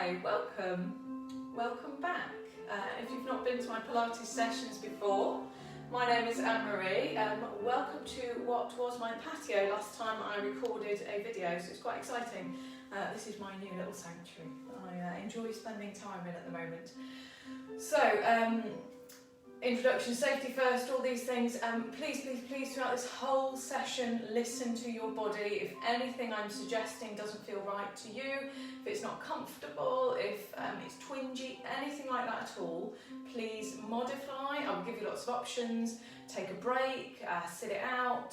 Hi, welcome back. If you've not been to my Pilates sessions before, my name is Anne-Marie. Welcome to what was my patio last time I recorded a video, so it's quite exciting. This is my new little sanctuary. I enjoy spending time in at the moment. So, introduction, safety first, all these things. Please throughout this whole session listen to your body. If anything I'm suggesting doesn't feel right to you, if it's not comfortable, if it's twingy, anything like that at all, please modify. I'll give you lots of options. Take a break, sit it out,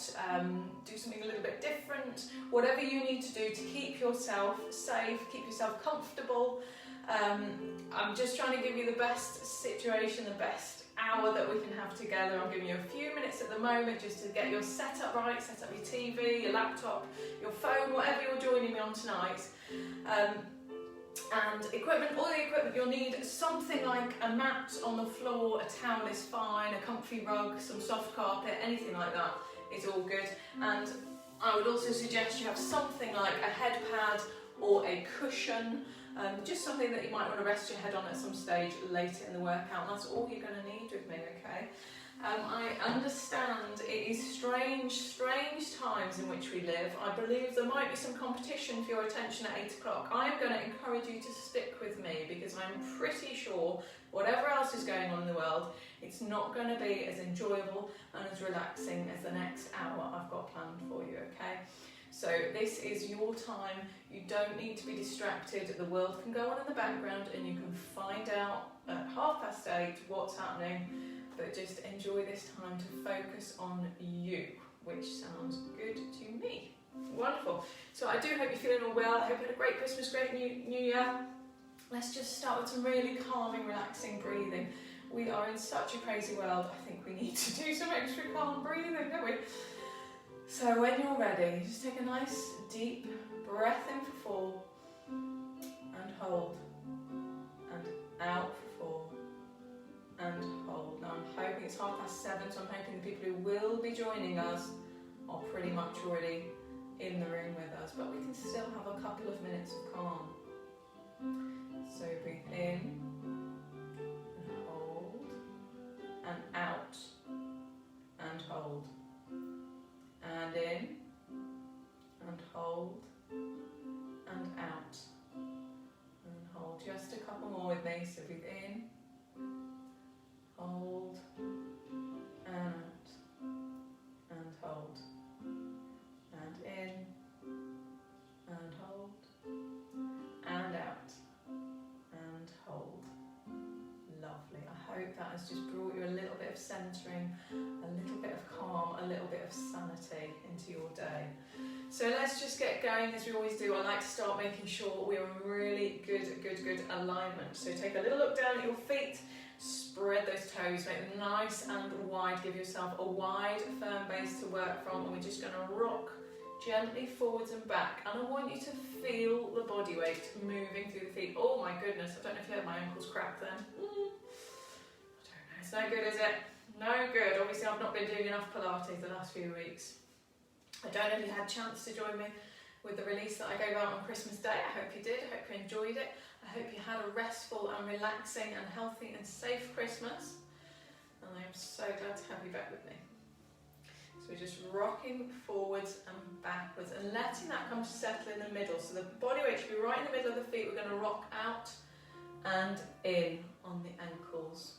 do something a little bit different, whatever you need to do to keep yourself safe, keep yourself comfortable. I'm just trying to give you the best situation, the best hour that we can have together. I'm giving you a few minutes at the moment just to get your setup right, set up your TV, your laptop, your phone, whatever you're joining me on tonight. And equipment, all the equipment you'll need, something like a mat on the floor, a towel is fine, a comfy rug, some soft carpet, anything like that is all good. And I would also suggest you have something like a head pad or a cushion, just something that you might want to rest your head on at some stage later in the workout, and that's all you're going to need with me, okay? I understand it is strange times in which we live. I believe there might be some competition for your attention at 8 o'clock. I am going to encourage you to stick with me because I'm pretty sure whatever else is going on in the world, it's not going to be as enjoyable and as relaxing as the next hour I've got planned for you, okay? So this is your time. You don't need to be distracted. The world can go on in the background and you can find out at 8:30 what's happening, but just enjoy this time to focus on you, which sounds good to me. Wonderful. So I do hope you're feeling all well. I hope you had a great Christmas, great New Year. Let's just start with some really calming, relaxing breathing. We are in such a crazy world. I think we need to do some extra calm breathing, don't we? So when you're ready, just take a nice deep breath in for 4 and hold, and out for 4 and hold. Now I'm hoping it's 7:30, so I'm hoping the people who will be joining us are pretty much already in the room with us, but we can still have a couple of minutes of calm. So breathe in and hold, and out and hold. And in, and hold, and out, and hold. Just a couple more with me, so breathe in, hold, and out, and hold, and in, and hold, and out, and hold. Lovely. I hope that has just brought you a little bit of centering, a little bit of calm, a little bit of sanity into your day. So let's just get going as we always do. I like to start making sure we're in really good alignment. So take a little look down at your feet, spread those toes, make them nice and wide. Give yourself a wide, firm base to work from, and we're just going to rock gently forwards and back. And I want you to feel the body weight moving through the feet. Oh my goodness, I don't know if you heard my ankles crack then. I don't know, it's no good, is it? No good. Obviously I've not been doing enough Pilates the last few weeks. I don't know if you had a chance to join me with the release that I gave out on Christmas Day. I hope you did. I hope you enjoyed it. I hope you had a restful and relaxing and healthy and safe Christmas. And I am so glad to have you back with me. So we're just rocking forwards and backwards and letting that come to settle in the middle. So the body weight should be right in the middle of the feet. We're going to rock out and in on the ankles.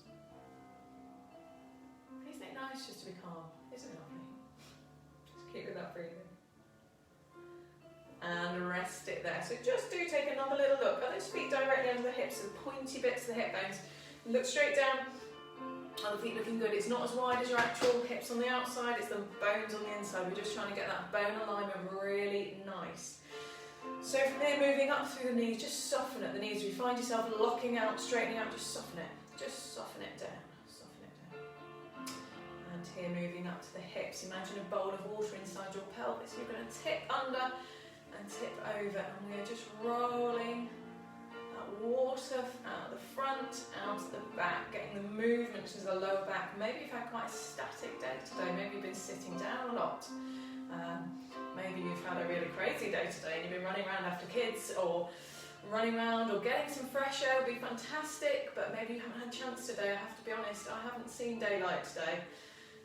Isn't it nice just to be calm? Isn't it lovely? Just keep with that breathing. And rest it there. So just do take another little look. Are those feet directly under the hips, the pointy bits of the hip bones? Look straight down. Are the feet looking good? It's not as wide as your actual hips on the outside, it's the bones on the inside. We're just trying to get that bone alignment really nice. So from here, moving up through the knees, just soften at the knees. If you find yourself locking out, straightening out, just soften it. Just soften it down. Soften it down. And here, moving up to the hips. Imagine a bowl of water inside your pelvis. You're going to tip under and tip over, and we are just rolling water out the front, out the back, getting the movement to the lower back. Maybe you've had quite a static day today, maybe you've been sitting down a lot, maybe you've had a really crazy day today and you've been running around after kids, or running around or getting some fresh air would be fantastic, but maybe you haven't had a chance today. I have to be honest, I haven't seen daylight today.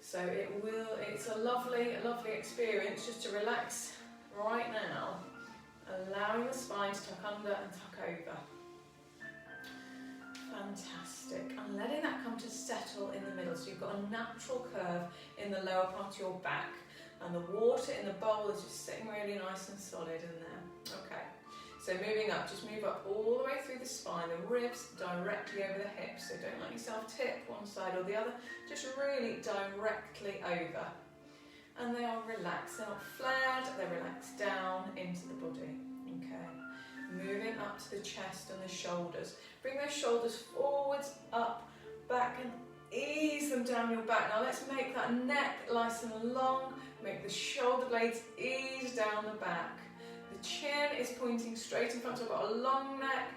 So it's a lovely experience just to relax right now, allowing the spine to tuck under and tuck over. Fantastic. And letting that come to settle in the middle. So you've got a natural curve in the lower part of your back, and the water in the bowl is just sitting really nice and solid in there. Okay. So moving up, just move up all the way through the spine, the ribs directly over the hips. So don't let yourself tip one side or the other, just really directly over. And they are relaxed, they're not flared, they're relaxed down into the body. Okay. Moving up to the chest and the shoulders. Bring those shoulders forwards, up, back, and ease them down your back. Now let's make that neck nice and long. Make the shoulder blades ease down the back. The chin is pointing straight in front, so I've got a long neck.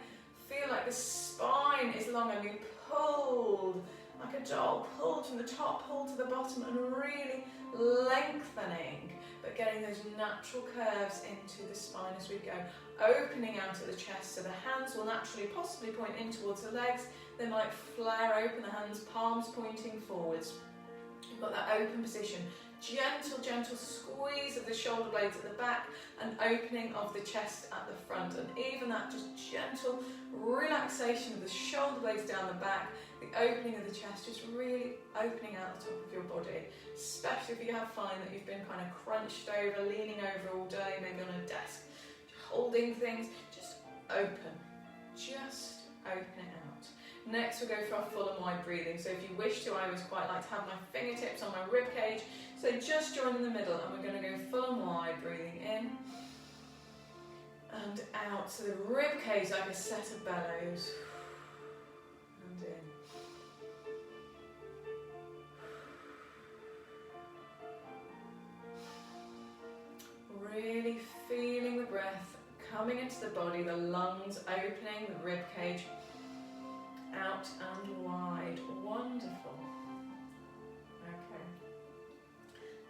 Feel like the spine is long. I'm being pulled like a doll, pulled from the top, pulled to the bottom, and really lengthening, but getting those natural curves into the spine as we go. Opening out at the chest, so the hands will naturally possibly point in towards the legs. They might flare open, the hands, palms pointing forwards. You've got that open position. Gentle squeeze of the shoulder blades at the back, and opening of the chest at the front, and even that just gentle relaxation of the shoulder blades down the back, the opening of the chest, just really opening out the top of your body, especially if you have found that you've been kind of crunched over, leaning over all day, maybe on a desk, holding things. Just open it out. Next we'll go for our full and wide breathing. So if you wish to, I always quite like to have my fingertips on my rib cage. So just join in the middle, and we're going to go full and wide, breathing in and out. So the rib cage like a set of bellows. And in. Really feeling the breath coming into the body, the lungs opening, the rib cage out and wide. Wonderful. Okay.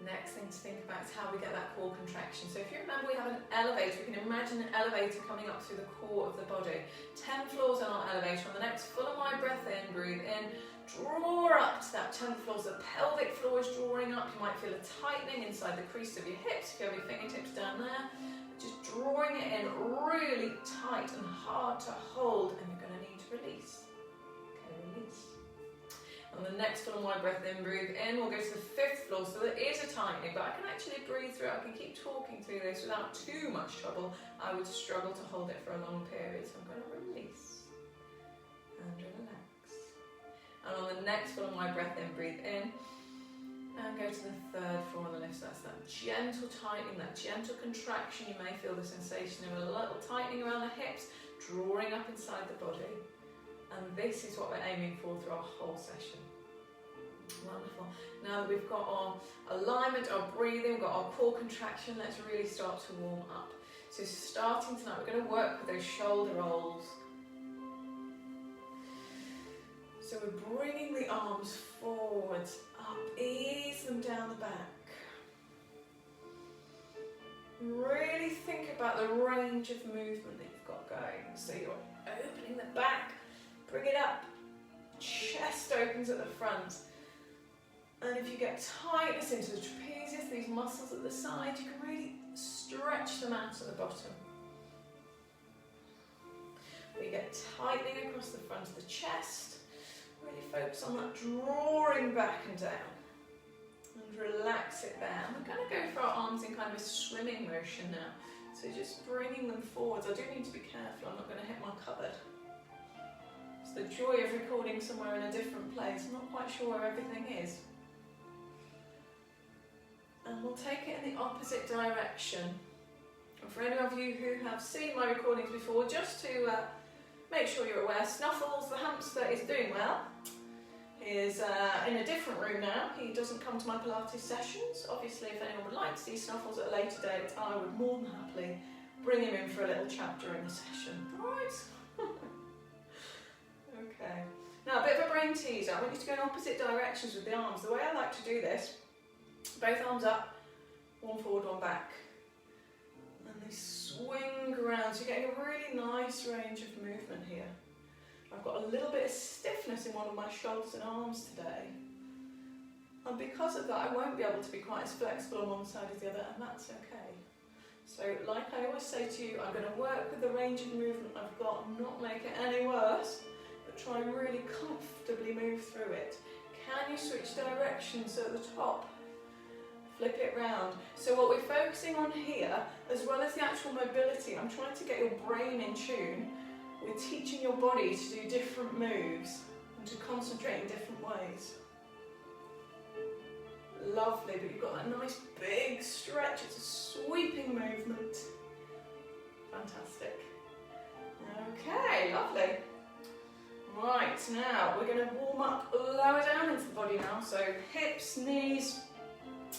Next thing to think about is how we get that core contraction. So if you remember, we have an elevator. We can imagine an elevator coming up through the core of the body. 10 floors on our elevator. On the next full and wide breath in, breathe in. Draw up to that 10th floor. So the pelvic floor is drawing up. You might feel a tightening inside the crease of your hips if you have your fingertips down there. Just drawing it in really tight and hard to hold, and you're going to need to release. Release. On the next full and wide breath in, breathe in. We'll go to the 5th floor, so there is a tightening, but I can actually breathe through it. I can keep talking through this without too much trouble. I would struggle to hold it for a long period, so I'm going to release and relax. And on the next full and wide breath in, breathe in and go to the 3rd floor on the left. So that's that gentle tightening, that gentle contraction. You may feel the sensation of a little tightening around the hips, drawing up inside the body. And this is what we're aiming for through our whole session. Wonderful. Now that we've got our alignment, our breathing, we've got our core contraction, let's really start to warm up. So starting tonight, we're going to work with those shoulder rolls. So we're bringing the arms forwards, up, ease them down the back. Really think about the range of movement that you've got going. So you're opening the back, bring it up, chest opens at the front. And if you get tightness into the trapezius, these muscles at the side, you can really stretch them out at the bottom. We get tightening across the front of the chest. Really focus on that drawing back and down. And relax it there. And we're going to go for our arms in kind of a swimming motion now. So just bringing them forwards. I do need to be careful, I'm not going to hit my cupboard. It's the joy of recording somewhere in a different place. I'm not quite sure where everything is. And we'll take it in the opposite direction. And for any of you who have seen my recordings before, just to make sure you're aware, Snuffles, the hamster, is doing well. He is in a different room now. He doesn't come to my Pilates sessions. Obviously, if anyone would like to see Snuffles at a later date, I would more than happily bring him in for a little chat during the session. Right? Okay. Now, a bit of a brain teaser. I want you to go in opposite directions with the arms. The way I like to do this, both arms up, one forward, one back. And they swing around. So you're getting a really nice range of movement here. I've got a little bit of stiffness in one of my shoulders and arms today. And because of that, I won't be able to be quite as flexible on one side as the other, and that's okay. So like I always say to you, I'm going to work with the range of movement I've got, not make it any worse, but try and really comfortably move through it. Can you switch directions at the top? Flip it round. So what we're focusing on here, as well as the actual mobility, I'm trying to get your brain in tune. We're teaching your body to do different moves and to concentrate in different ways. Lovely, but you've got that nice big stretch. It's a sweeping movement. Fantastic. Okay, lovely. Right, now we're going to warm up lower down into the body now. So hips, knees,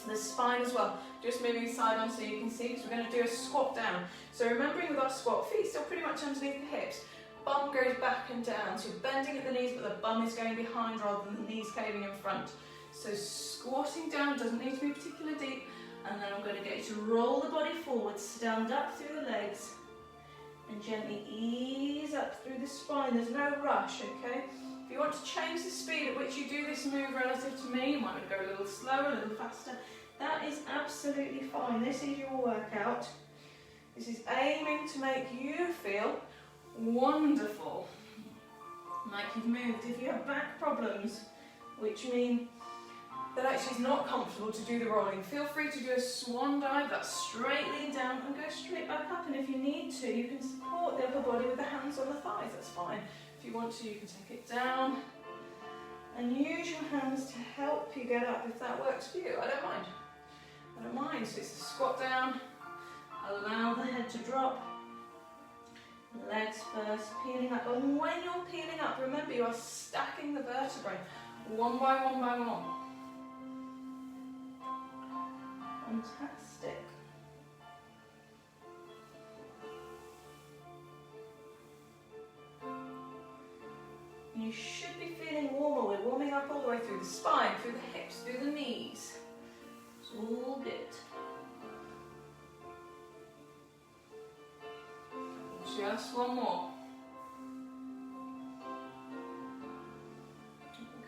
the spine as well. Just moving side on so you can see, because we're going to do a squat down. So remembering with our squat, feet still pretty much underneath the hips. Bum goes back and down. So you're bending at the knees, but the bum is going behind rather than the knees caving in front. So squatting down doesn't need to be particularly deep, and then I'm going to get you to roll the body forward, stand up through the legs, and gently ease up through the spine. There's no rush, okay? If you want to change the speed at which you do this move relative to me, you might want to go a little slower, a little faster. That is absolutely fine. This is your workout. This is aiming to make you feel wonderful, like you've moved. If you have back problems, which mean that actually it's not comfortable to do the rolling, feel free to do a swan dive, that's straight lean down and go straight back up, and if you need to, you can support the upper body with the hands on the thighs, that's fine. If you want to, you can take it down and use your hands to help you get up if that works for you. I don't mind. I don't mind. So it's a squat down, allow the head to drop, legs first, peeling up, and when you're peeling up, remember you are stacking the vertebrae one by one by one. Fantastic. You should be feeling warmer. We're warming up all the way through the spine, through the hips, through the knees. It's all good. Just one more.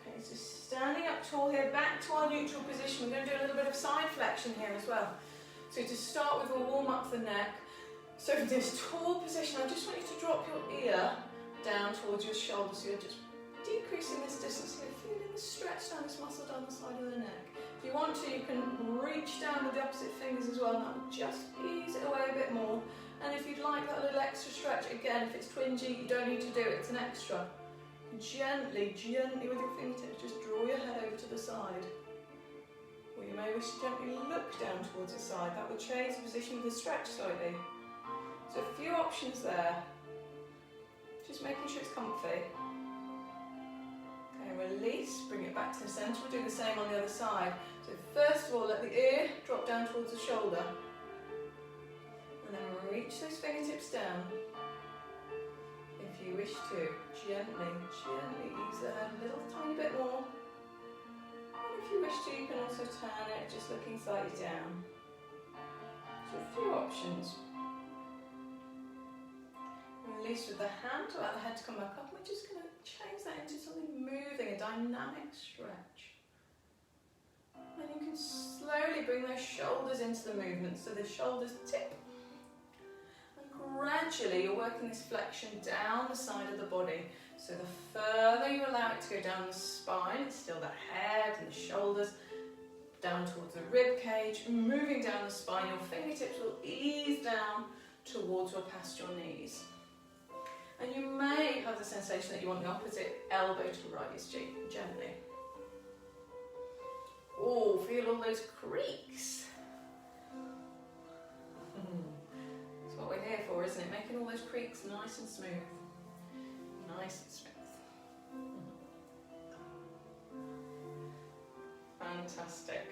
Okay, so standing up tall here, back to our neutral position. We're going to do a little bit of side flexion here as well. So to start with, we'll warm up the neck. So from this tall position, I just want you to drop your ear down towards your shoulder. So you're just decreasing this distance here, feeling the stretch down this muscle down the side of the neck. If you want to, you can reach down with the opposite fingers as well, and that will just ease it away a bit more. And if you'd like that little extra stretch, again, if it's twingy, you don't need to do it, it's an extra. Gently, gently with your fingertips, just draw your head over to the side. Or you may wish to gently look down towards the side. That will change the position of the stretch slightly. So a few options there. Just making sure it's comfy. Okay, release, bring it back to the centre. We'll do the same on the other side. So first of all, let the ear drop down towards the shoulder. And then reach those fingertips down. If you wish to, gently, gently ease the head a little tiny bit more. And if you wish to, you can also turn it, just looking slightly down. So a few options. Release with the hand to allow the head to come back up. We're just going to change that into something moving, a dynamic stretch. And you can slowly bring those shoulders into the movement, so the shoulders tip. Gradually you're working this flexion down the side of the body. So the further you allow it to go down the spine, it's still the head and the shoulders, down towards the rib cage, moving down the spine, your fingertips will ease down towards or past your knees. And you may have the sensation that you want the opposite elbow to right your cheek, gently. Oh, feel all those creaks. What we're here for, isn't it? Making all those creaks nice and smooth. Nice and smooth. Fantastic.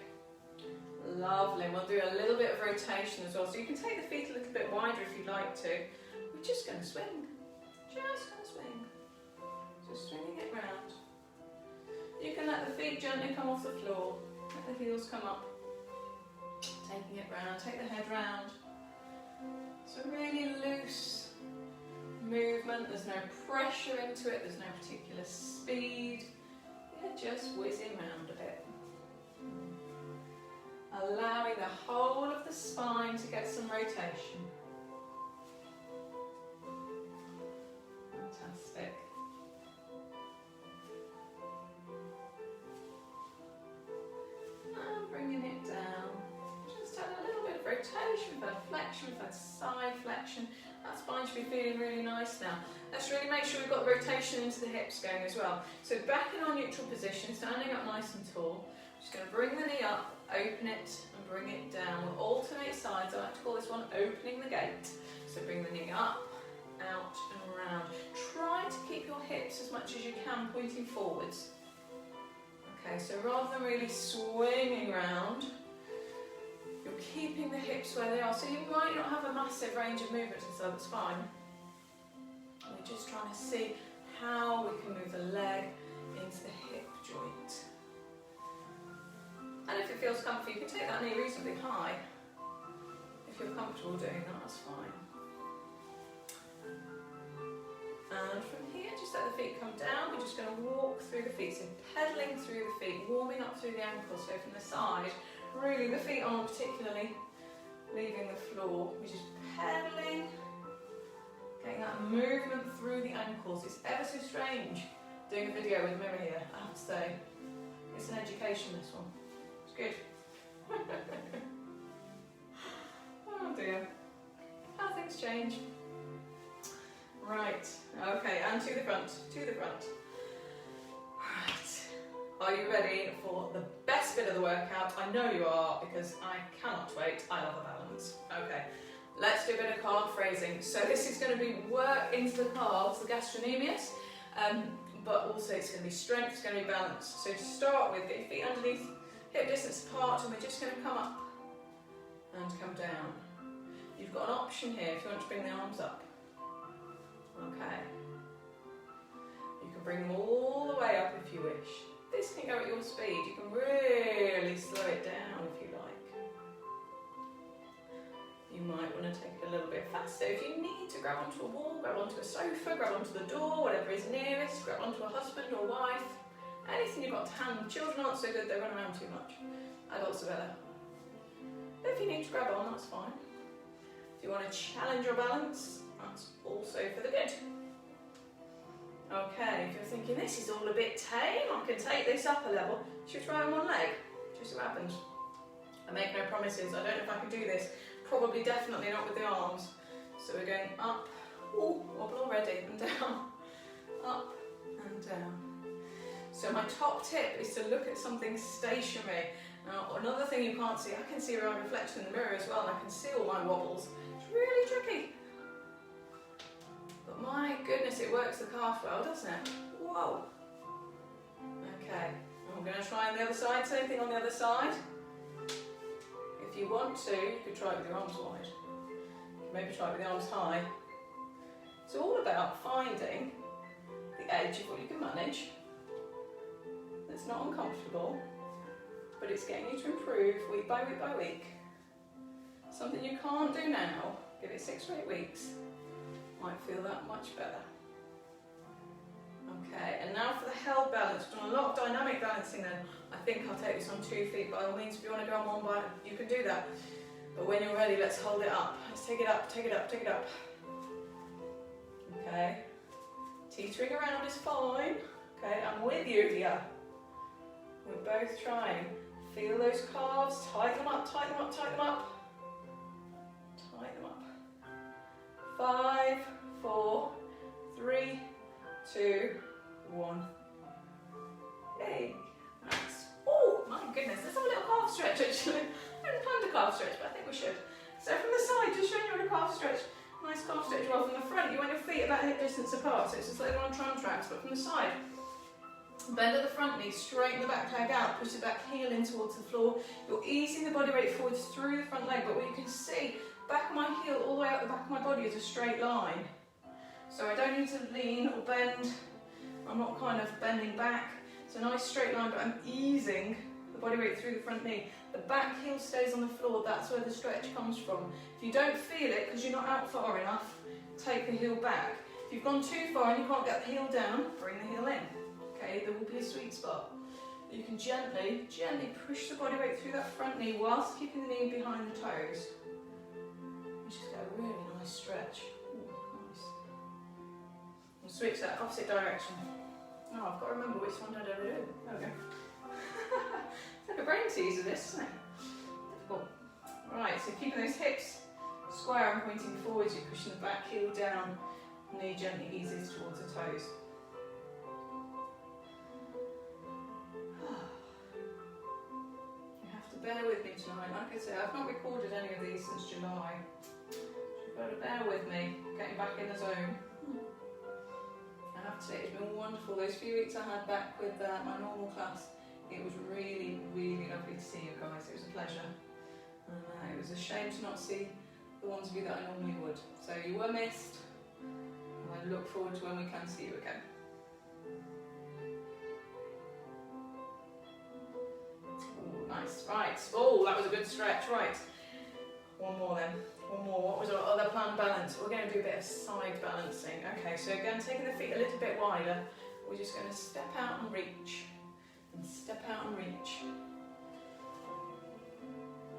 Lovely. We'll do a little bit of rotation as well. So you can take the feet a little bit wider if you'd like to. We're just going to swing. Just going to swing. Just swinging it round. You can let the feet gently come off the floor. Let the heels come up. Taking it round. Take the head round. So really loose movement, there's no pressure into it, there's no particular speed. You're just whizzing around a bit. Allowing the whole of the spine to get some rotation. Fantastic. And bringing it down. Just add a little bit of rotation, we've had flexion, we've had side flexion. That spine should be feeling really nice now. Let's really make sure we've got the rotation into the hips going as well. So back in our neutral position, standing up nice and tall. Just going to bring the knee up, open it and bring it down. We'll alternate sides. I like to call this one opening the gate. So bring the knee up, out and around. Try to keep your hips as much as you can pointing forwards. Okay, so rather than really swinging around, you're keeping the hips where they are. So you might not have a massive range of movement, so that's fine. We're just trying to see how we can move the leg into the hip joint. And if it feels comfy, you can take that knee reasonably high. If you're comfortable doing that, that's fine. And from here, just let the feet come down. We're just going to walk through the feet. So pedaling through the feet, warming up through the ankles. So from the side, really the feet aren't particularly leaving the floor. We're just pedaling, getting that movement through the ankles. It's ever so strange doing a video with a mirror here, I have to say. It's an education, this one. It's good. Oh dear. How things change. Right, okay, and to the front, to the front. Right, are you ready for the best bit of the workout? I know you are, because I cannot wait. I love a balance. Okay, let's do a bit of calf raising. So this is going to be work into the calves, the gastrocnemius, but also it's going to be strength, it's going to be balance. So to start with, get your feet underneath, hip distance apart, and we're just going to come up and come down. You've got an option here if you want to bring the arms up. Okay. You can bring them all the way up if you wish. This can go at your speed. You can really slow it down if you like. You might want to take it a little bit faster. If you need to grab onto a wall, grab onto a sofa, grab onto the door, whatever is nearest, grab onto a husband or wife. Anything you've got to hand. Children aren't so good, they run around too much. Adults are better. If you need to grab on, that's fine. If you want to challenge your balance, that's also for the good. Okay, if you're thinking this is all a bit tame, I can take this up a level. Should we try on one leg? Just see what happens. I make no promises. I don't know if I can do this. Probably, definitely not with the arms. So we're going up, ooh, wobble already, and down, up and down. So my top tip is to look at something stationary. Now, another thing you can't see, I can see around reflection in the mirror as well, and I can see all my wobbles. It's really tricky. But my goodness, it works the calf well, doesn't it? Whoa. Okay, I'm going to try on the other side, same thing on the other side. If you want to, you could try it with your arms wide. You can maybe try it with the arms high. It's all about finding the edge of what you can manage. It's not uncomfortable, but it's getting you to improve week by week by week. Something you can't do now, give it 6 or 8 weeks. Might feel that much better. Okay, and now for the held balance. We've done a lot of dynamic balancing then. I think I'll take this on 2 feet. By all means, if you want to go on one, you can do that. But when you're ready, let's hold it up. Let's take it up, take it up, take it up. Okay. Teetering around is fine. Okay, I'm with you here. We're both trying. Feel those calves, tighten them up, tighten them up, tighten them up. Tighten them up. 5, 4, 3, 2, 1. Yay. Nice. Oh my goodness, let's have a little calf stretch actually. I haven't planned a calf stretch, but I think we should. So from the side, just showing you a calf stretch. Nice calf stretch. Well, from the front, you want your feet about hip distance apart, so it's just like on tram tracks, but from the side. Bend at the front knee, straighten the back leg out, push the back heel in towards the floor. You're easing the body weight forwards through the front leg, but what you can see, back of my heel all the way up the back of my body is a straight line. So I don't need to lean or bend. I'm not kind of bending back. It's a nice straight line, but I'm easing the body weight through the front knee. The back heel stays on the floor, that's where the stretch comes from. If you don't feel it because you're not out far enough, take the heel back. If you've gone too far and you can't get the heel down, bring the heel in. Okay, there will be a sweet spot. You can gently push the body weight through that front knee whilst keeping the knee behind the toes. You just get a really nice stretch. Ooh, nice. And switch that opposite direction. Oh, I've got to remember which one I'd ever do. There we go. It's like a brain teaser this, isn't it? Difficult. Right, so keeping those hips square and pointing forwards, you're pushing the back heel down, knee gently eases towards the toes. You have to bear with me tonight. Like I said, I've not recorded any of these since July. You've got to bear with me, getting back in the zone. I have to say, it's been wonderful. Those few weeks I had back with my normal class, it was really, really lovely to see you guys. It was a pleasure. And it was a shame to not see the ones of you that I normally would. So you were missed, and I look forward to when we can see you again. Ooh, nice, right. Oh, that was a good stretch, right. One more then. One more. What was our other plan? Balance. We're going to do a bit of side balancing. Okay, so again, taking the feet a little bit wider, we're just going to step out and reach. And step out and reach.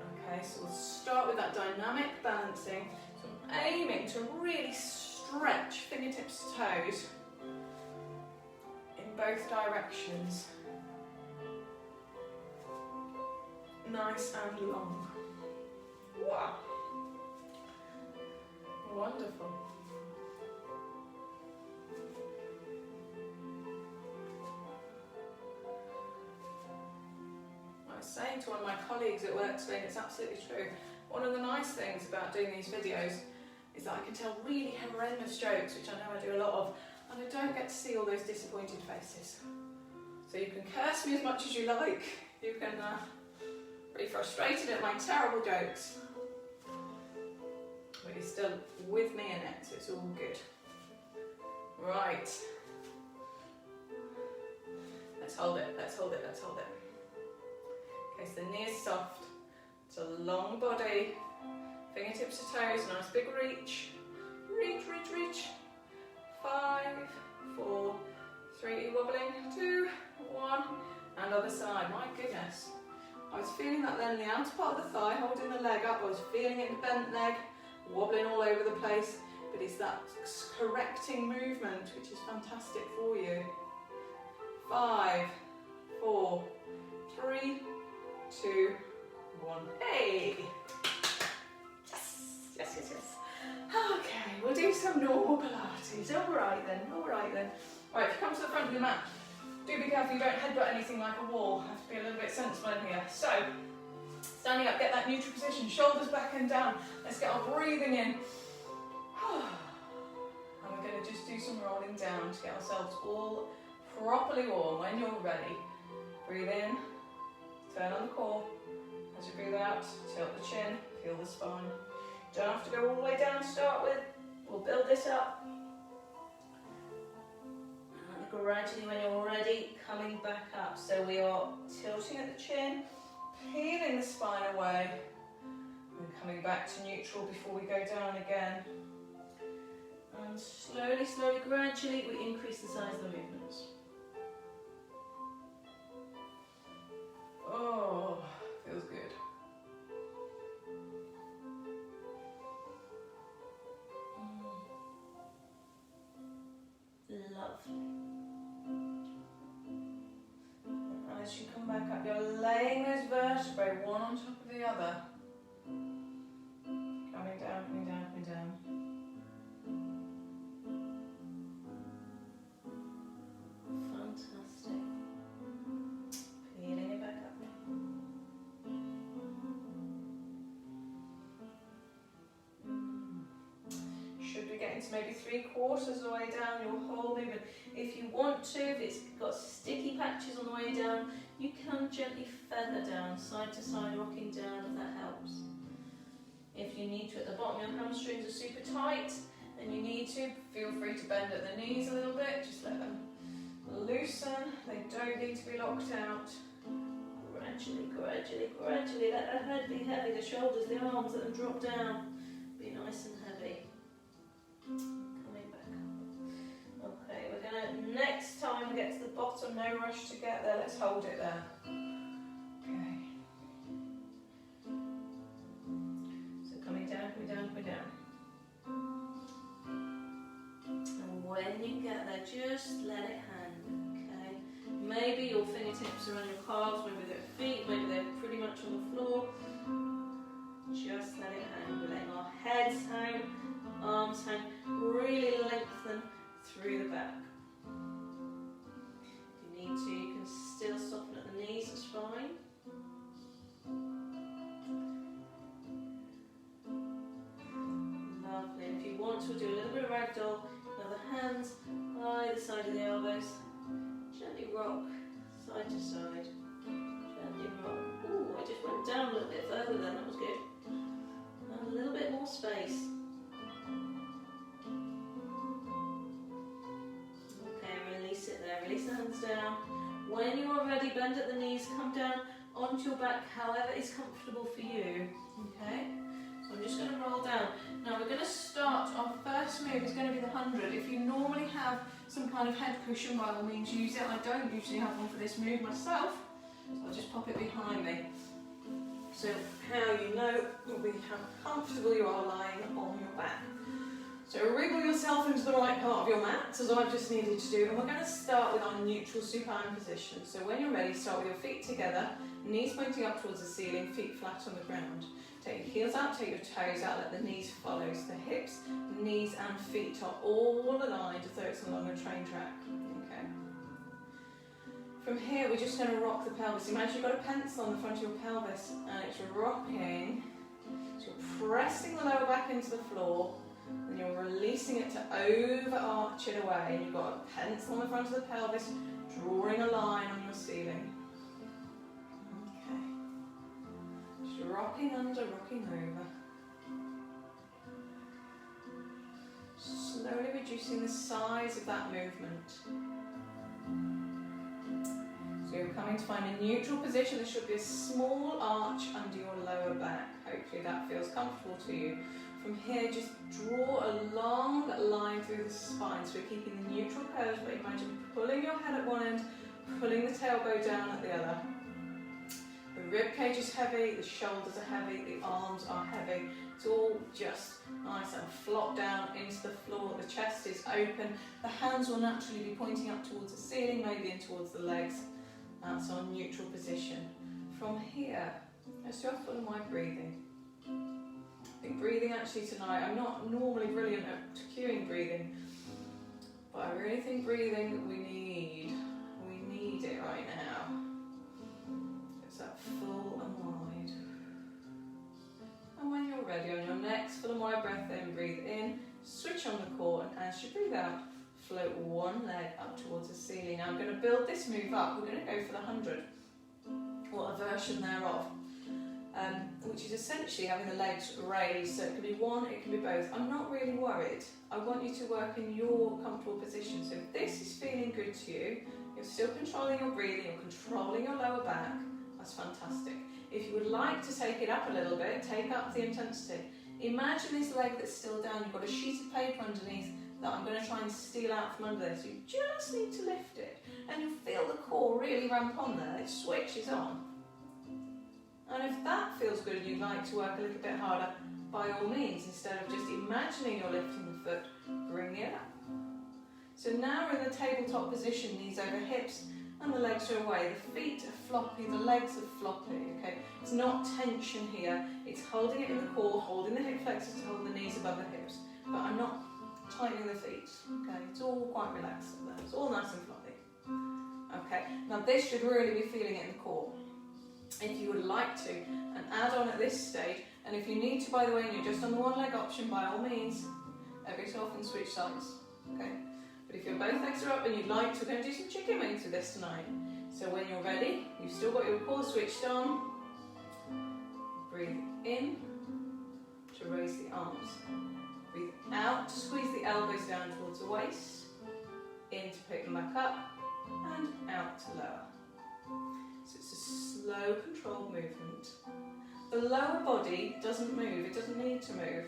Okay, so we'll start with that dynamic balancing. So I'm aiming to really stretch fingertips to toes in both directions. Nice and long. Wow. Wonderful. I was saying to one of my colleagues at work today, and it's absolutely true, one of the nice things about doing these videos is that I can tell really horrendous jokes, which I know I do a lot of, and I don't get to see all those disappointed faces. So you can curse me as much as you like, you can be frustrated at my terrible jokes, but you're still with me in it, so it's all good. Right. Let's hold it, let's hold it, let's hold it. Okay, so the knee is soft, it's a long body, fingertips to toes, nice big reach. Reach, reach, reach. 5, 4, 3, wobbling, 2, 1, and other side. My goodness. I was feeling that then in the outer part of the thigh, holding the leg up, I was feeling it in the bent leg, wobbling all over the place, but it's that correcting movement which is fantastic for you. 5, 4, 3, 2, 1. Hey! Yes, yes, yes, yes. Okay, we'll do some normal Pilates. Alright then, alright then. Alright, if you come to the front of the mat, do be careful you don't headbutt anything like a wall. Have to be a little bit sensible in here. So, standing up, get that neutral position, shoulders back and down. Let's get our breathing in. And we're going to just do some rolling down to get ourselves all properly warm. When you're ready, breathe in, turn on the core. As you breathe out, tilt the chin, feel the spine. Don't have to go all the way down to start with. We'll build this up. And gradually, when you're ready, coming back up. So we are tilting at the chin, peeling the spine away, and coming back to neutral before we go down again. And slowly, slowly, gradually, we increase the size of the movements. Oh, feels good. Lovely. And as you come back up, you're laying those vertebrae one on top of the other. Coming down, coming down, coming down. Fantastic. Peeling it back up now. Should we get into maybe 3/4 of the way down your whole movement? If you want to, if it's got sticky patches on the way down, you can gently feather down, side to side, rocking down if that helps. If you need to at the bottom, your hamstrings are super tight, and you need to, feel free to bend at the knees a little bit, just let them loosen, they don't need to be locked out. Gradually, gradually, gradually, let the head be heavy, the shoulders, the arms, let them drop down. Be nice and heavy. Coming back up. Okay, we're gonna, next time we get to the bottom, no rush to get there, let's hold it there. Okay. So coming down, coming down, coming down. And when you get there, just let it hang, okay? Maybe your fingertips are on your calves, maybe they're feet, maybe they're pretty much on the floor. Just let it hang. We're letting our heads hang, arms hang, really lengthen through the back. If you need to, you can still soften at the knees, it's fine. Lovely. And if you want to, we'll do a little bit of ragdoll. Now the hands either side of the elbows. Gently rock side to side. Gently rock. Ooh, I just went down a little bit further then, that was good. And a little bit more space. Okay, release it there. Release the hands down. When you are ready, bend at the knees, come down onto your back, however is comfortable for you. Okay? So I'm just going to roll down. Now we're going to start, our first move is going to be the 100. If you normally have some kind of head cushion, by all means use it. I don't usually have one for this move myself, so I'll just pop it behind me. So how you know will be how comfortable you are lying on your back. So wriggle yourself into the right part of your mat, as I've just needed to do, and we're going to start with our neutral supine position. So when you're ready, start with your feet together, knees pointing up towards the ceiling, feet flat on the ground. Take your heels out, take your toes out, let the knees follow. So the hips, knees and feet are all aligned as though it's along a train track. Okay. From here, we're just going to rock the pelvis. Imagine you've got a pencil on the front of your pelvis and it's rocking. So you're pressing the lower back into the floor and you're releasing it to overarch it away. And you've got a pencil on the front of the pelvis, drawing a line on your ceiling. Rocking under, rocking over. Slowly reducing the size of that movement. So you're coming to find a neutral position. There should be a small arch under your lower back. Hopefully that feels comfortable to you. From here, just draw a long line through the spine. So we're keeping the neutral curves, but imagine pulling your head at one end, pulling the tailbone down at the other. The rib cage is heavy, the shoulders are heavy, the arms are heavy. It's all just nice and flop down into the floor. The chest is open. The hands will naturally be pointing up towards the ceiling, maybe in towards the legs. That's our neutral position. From here, let's do a full and wide breathing. I think breathing actually tonight, I'm not normally brilliant at cueing breathing, but I really think breathing we need it right now. That full and wide. And when you're ready, on your next full and wide breath in, breathe in, switch on the core, and as you breathe out, float one leg up towards the ceiling. Now I'm going to build this move up. We're going to go for the 100, or a version thereof, which is essentially having the legs raised. So it can be one, it can be both. I'm not really worried. I want you to work in your comfortable position. So if this is feeling good to you, you're still controlling your breathing, you're controlling your lower back, that's fantastic. If you would like to take it up a little bit, take up the intensity. Imagine this leg that's still down, you've got a sheet of paper underneath that I'm going to try and steal out from under this. You just need to lift it and you'll feel the core really ramp on there, it switches on. And if that feels good and you'd like to work a little bit harder, by all means, instead of just imagining you're lifting the foot, bring it up. So now we're in the tabletop position, knees over hips, and the legs are away. The feet are floppy, the legs are floppy, okay? It's not tension here, it's holding it in the core, holding the hip flexors to hold the knees above the hips. But I'm not tightening the feet, okay? It's all quite relaxed up there. It's all nice and floppy. Okay, now this should really be feeling it in the core. If you would like to, and add on at this stage, and if you need to, by the way, and you're just on the one leg option, by all means, every so often switch sides, okay? But if your both legs are up and you'd like to, we're going to do some chicken wings with this tonight. So when you're ready, you've still got your core switched on. Breathe in to raise the arms. Breathe out to squeeze the elbows down towards the waist. In to pick them back up and out to lower. So it's a slow, controlled movement. The lower body doesn't move, it doesn't need to move.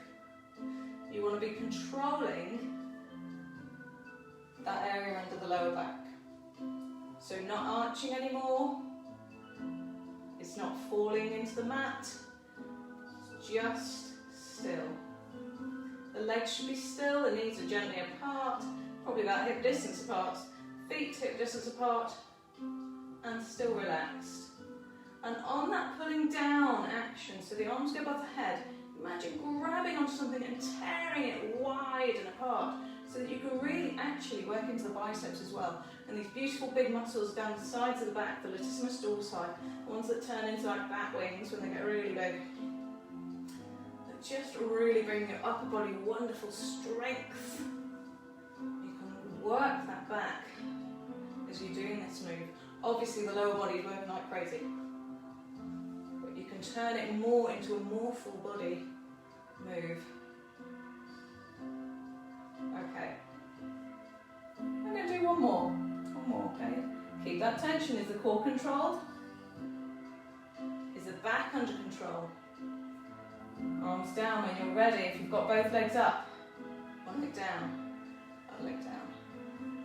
You want to be controlling that area under the lower back. So not arching anymore, it's not falling into the mat, it's just still. The legs should be still, the knees are gently apart, probably about hip distance apart, feet hip distance apart, and still relaxed. And on that pulling down action, so the arms go above the head, imagine grabbing onto something and tearing it wide and apart, so that you can really actually work into the biceps as well. And these beautiful big muscles down the sides of the back, the latissimus dorsi, the ones that turn into like bat wings when they get really big. That just really bring your upper body wonderful strength. You can work that back as you're doing this move. Obviously the lower body is working like crazy, but you can turn it more into a more full body move. Okay, I'm going to do one more, okay? Keep that tension. Is the core controlled? Is the back under control? Arms down when you're ready. If you've got both legs up, one leg down, other leg down.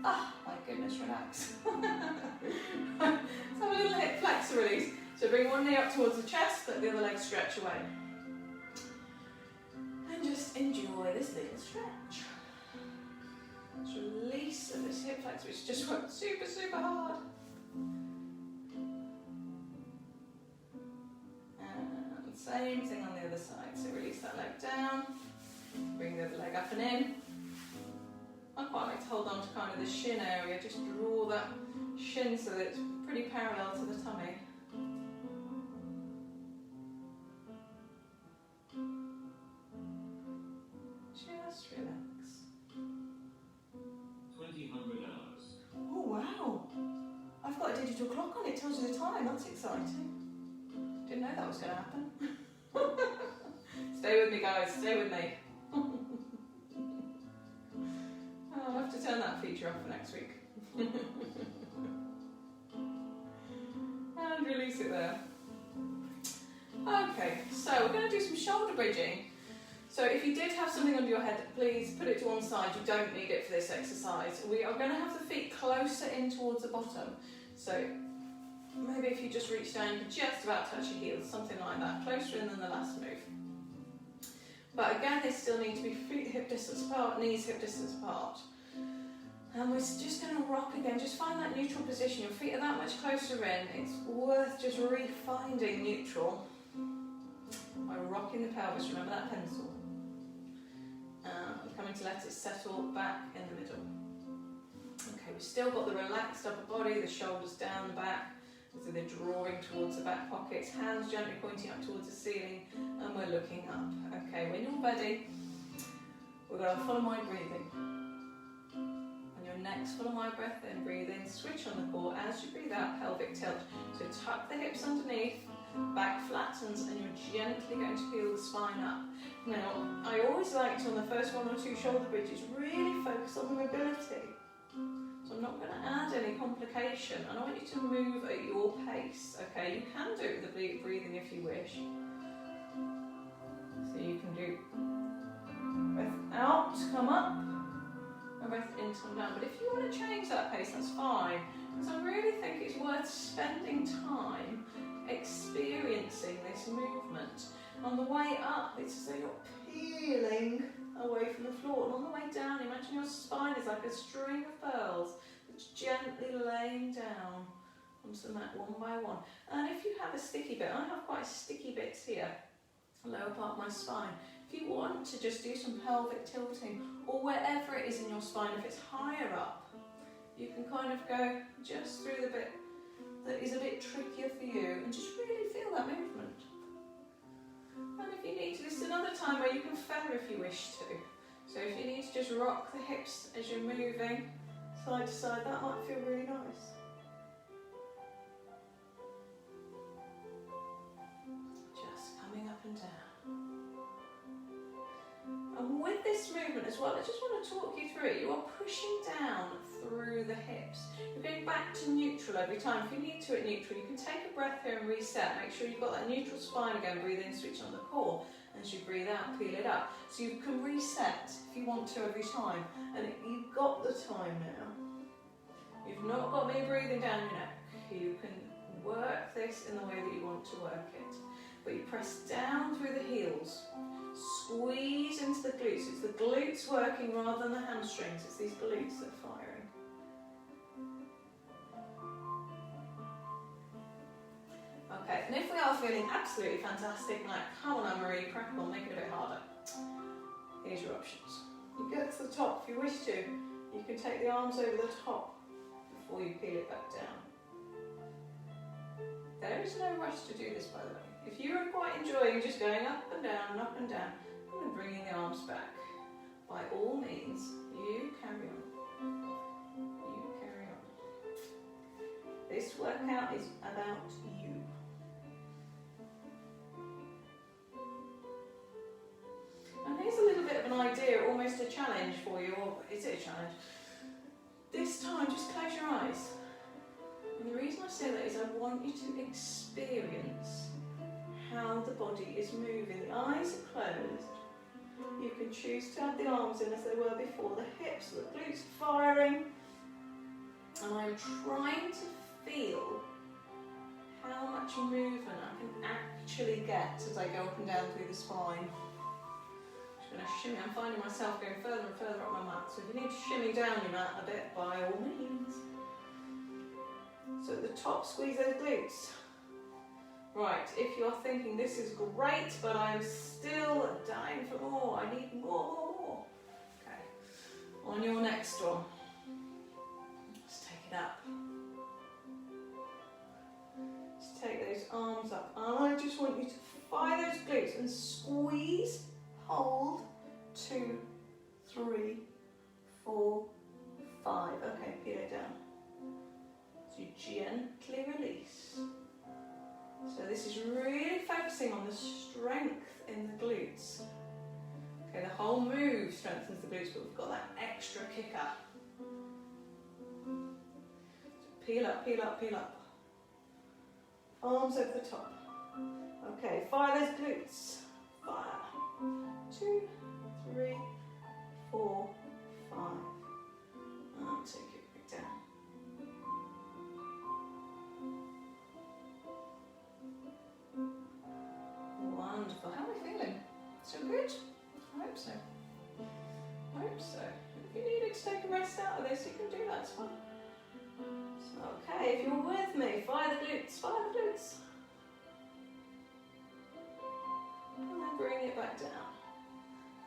Ah, my goodness, relax. Let's have a little hip flexor release. So bring one knee up towards the chest, let the other leg stretch away. And just enjoy this little stretch. Just release of this hip flexor, which just worked super, super hard. And same thing on the other side. So release that leg down, bring the other leg up and in. I quite like to hold on to kind of the shin area, just draw that shin so that it's pretty parallel to the tummy. Just relax. 2000 hours. Oh wow! I've got a digital clock on it, tells you the time, that's exciting. Didn't know that was going to happen. Stay with me guys, stay with me. I'll have to turn that feature off for next week. And release it there. Okay, so we're going to do some shoulder bridging. So if you did have something under your head, please put it to one side. You don't need it for this exercise. We are going to have the feet closer in towards the bottom. So maybe if you just reach down, you can just about touch your heels, something like that, closer in than the last move. But again, they still need to be feet hip distance apart, knees hip distance apart. And we're just going to rock again, just find that neutral position. Your feet are that much closer in, it's worth just refinding neutral by rocking the pelvis. Remember that pencil. And coming to let it settle back in the middle. Okay, we've still got the relaxed upper body, the shoulders down the back, so they're drawing towards the back pockets, hands gently pointing up towards the ceiling, and we're looking up. Okay, when you're ready, we're going to follow my breathing. Next, follow my breath in, breathe in, switch on the core. As you breathe out, pelvic tilt. So tuck the hips underneath, back flattens, and you're gently going to peel the spine up. Now, I always like to, on the first one or two shoulder bridges, really focus on the mobility. So I'm not going to add any complication, and I want you to move at your pace, okay? You can do it with the breathing if you wish. So you can do breath out, come up, breath in to come down. But if you want to change that pace, that's fine. Because I really think it's worth spending time experiencing this movement. On the way up, it's as though you're peeling away from the floor. And on the way down, imagine your spine is like a string of pearls that's gently laying down onto the mat one by one. And if you have a sticky bit, I have quite sticky bits here, lower part of my spine. If you want to just do some pelvic tilting, or wherever it is in your spine, if it's higher up, you can kind of go just through the bit that is a bit trickier for you, and just really feel that movement. And if you need to, this is another time where you can feather if you wish to. So if you need to just rock the hips as you're moving side to side, that might feel really nice. Just coming up and down. And with this movement as well, I just want to talk you through it. You are pushing down through through the hips. You're going back to neutral every time. If you need to at neutral, you can take a breath here and reset. Make sure you've got that neutral spine again. Breathe in, switch on the core. As you breathe out, peel it up. So you can reset if you want to every time. And you've got the time now. You've not got me breathing down your neck. You can work this in the way that you want to work it. But you press down through the heels. Squeeze into the glutes. It's the glutes working rather than the hamstrings. It's these glutes that are firing. Okay, and if we are feeling absolutely fantastic, like, come on Anne-Marie, crack on, make it a bit harder. Here's your options. You get to the top if you wish to. You can take the arms over the top before you peel it back down. There is no rush to do this, by the way. If you are quite enjoying just going up and down, and bringing the arms back, by all means, you carry on. You carry on. This workout is about you. And here's a little bit of an idea, almost a challenge for you, or is it a challenge? This time, just close your eyes. And the reason I say that is I want you to experience how the body is moving. The eyes are closed. You can choose to have the arms in as they were before, the hips, the glutes firing. And I'm trying to feel how much movement I can actually get as I go up and down through the spine. Just going to shimmy. I'm finding myself going further and further up my mat. So if you need to shimmy down your mat a bit, by all means. So at the top, squeeze those glutes. Right, if you're thinking this is great, but I'm still dying for more, I need more. Okay, on your next one, let's take it up. Just take those arms up. I just want you to fire those glutes and squeeze, hold, 2, 3, 4, 5. Okay, peel it down. So you gently release. So this is really focusing on the strength in the glutes. Okay, the whole move strengthens the glutes, but we've got that extra kicker. So peel up, peel up, peel up. Arms over the top. Okay, fire those glutes. Fire. 2, 3, 4, 5. I'll take it back down. Wonderful. How are we feeling? Still good? I hope so. I hope so. If you needed to take a rest out of this, you can do that. It's fine. So, okay, if you're with me, fire the glutes. Fire the glutes. And then bring it back down.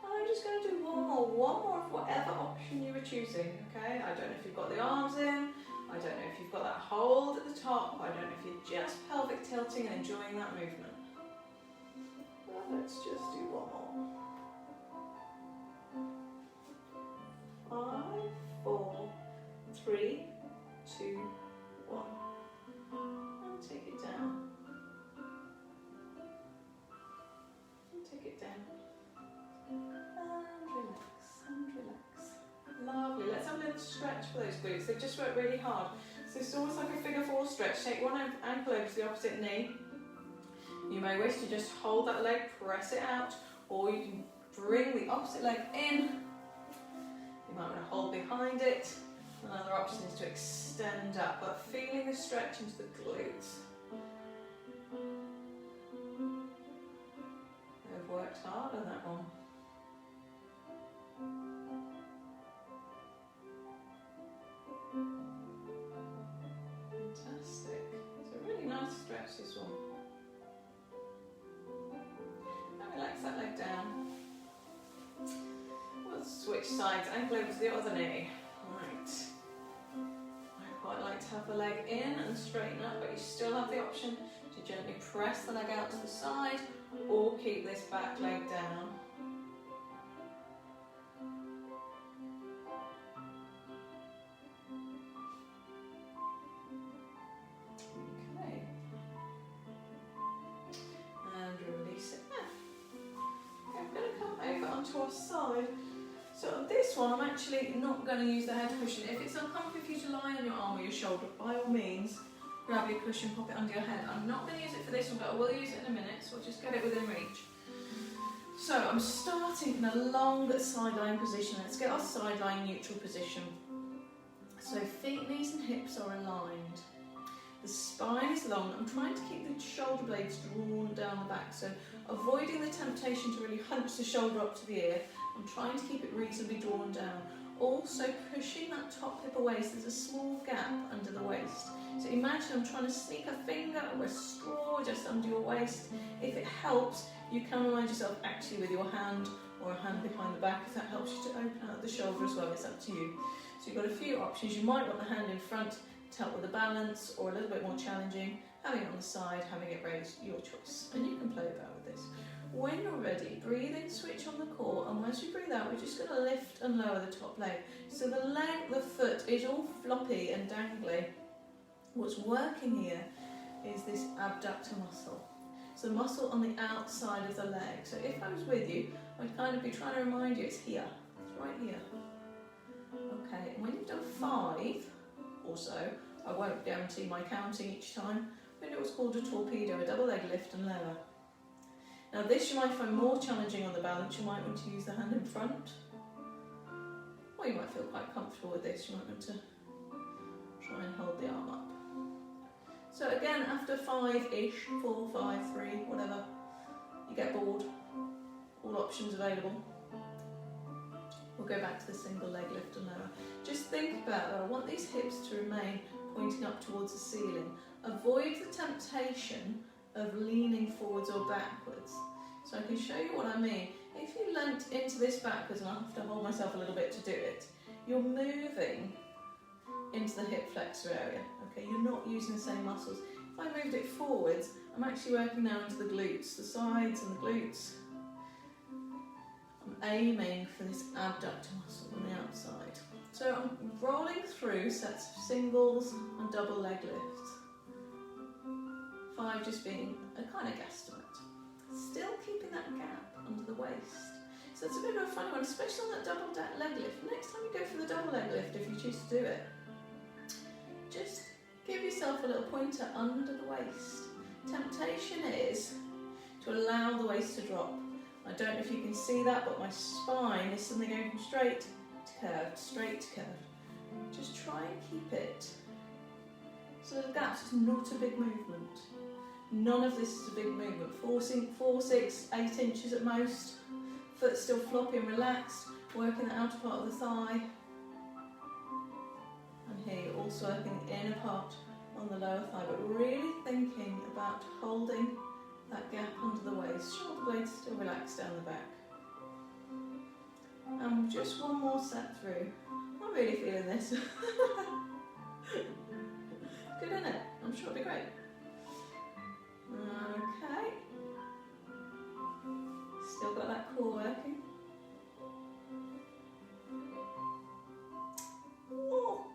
I'm just going to do one more of whatever option you were choosing. Okay? I don't know if you've got the arms in. I don't know if you've got that hold at the top. I don't know if you're just pelvic tilting and enjoying that movement. Let's just do one more. 5, 4, 3, 2, 1. And take it down. And take it down. And relax. Lovely. Let's have a little stretch for those glutes. They've just worked really hard. So it's almost like a figure 4 stretch. Take one ankle over to the opposite knee. You may wish to just hold that leg, press it out, or you can bring the opposite leg in. You might want to hold behind it. Another option is to extend up, but feeling the stretch into the glutes. They've worked hard on that one. Fantastic. It's a really nice stretch, this one. Relax that leg down. We'll switch sides, ankle over to the other knee. Right. I quite like to have the leg in and straighten up, but you still have the option to gently press the leg out to the side or keep this back leg down. Okay. And release it there. I'm going to come over onto our side. So this one, I'm actually not going to use the head cushion. If it's uncomfortable for you to lie on your arm or your shoulder, by all means, grab your cushion, pop it under your head. I'm not going to use it for this one, but I will use it in a minute, so I'll just get it within reach. So I'm starting in a long side lying position. Let's get our side lying neutral position. So feet, knees and hips are aligned. The spine is long. I'm trying to keep the shoulder blades drawn down the back, so avoiding the temptation to really hunch the shoulder up to the ear. I'm trying to keep it reasonably drawn down. Also pushing that top hip away, so there's a small gap under the waist. So imagine I'm trying to sneak a finger or a straw just under your waist. If it helps, you can align yourself actually with your hand or a hand behind the back if that helps you to open out the shoulder as well. It's up to you. So you've got a few options. You might want the hand in front to help with the balance, or a little bit more challenging, having it on the side, having it raised, your choice. And you can play about with this. When you're ready, breathe in, switch on the core, and once you breathe out, we're just going to lift and lower the top leg. So the leg, the foot is all floppy and dangly. What's working here is this abductor muscle. So the muscle on the outside of the leg. So if I was with you, I'd kind of be trying to remind you it's here. It's right here. Okay, and when you've done 5 or so, I won't guarantee my counting each time, but it was called a torpedo, a double leg lift and lower. Now this you might find more challenging on the balance. You might want to use the hand in front, or you might feel quite comfortable with this. You might want to try and hold the arm up. So again, after 5-ish, 4, 5, 3, whatever, you get bored, all options available. We'll go back to the single leg lift and lower. Just think about that. I want these hips to remain pointing up towards the ceiling. Avoid the temptation of leaning forwards or backwards. So I can show you what I mean. If you leant into this backwards, and I have to hold myself a little bit to do it, you're moving into the hip flexor area. Okay, you're not using the same muscles. If I moved it forwards, I'm actually working now into the glutes, the sides and the glutes. I'm aiming for this abductor muscle on the outside. So I'm rolling through sets of singles and double leg lifts. 5 just being a kind of guesstimate. Still keeping that gap under the waist. So it's a bit of a funny one, especially on that double leg lift. Next time you go for the double leg lift, if you choose to do it, just give yourself a little pointer under the waist. Temptation is to allow the waist to drop. I don't know if you can see that, but my spine is suddenly going from straight to curved, straight to curved. Just try and keep it. So the gaps is not a big movement. None of this is a big movement. 4, 6, 8 inches at most. Foot still floppy and relaxed, working the outer part of the thigh. And here you're also working the inner part on the lower thigh, but really thinking about holding that gap under the waist. Shoulder blades still relaxed down the back. And just one more set through. I'm really feeling this. Good, isn't it? I'm sure it'll be great. Okay. Still got that core working. Oh,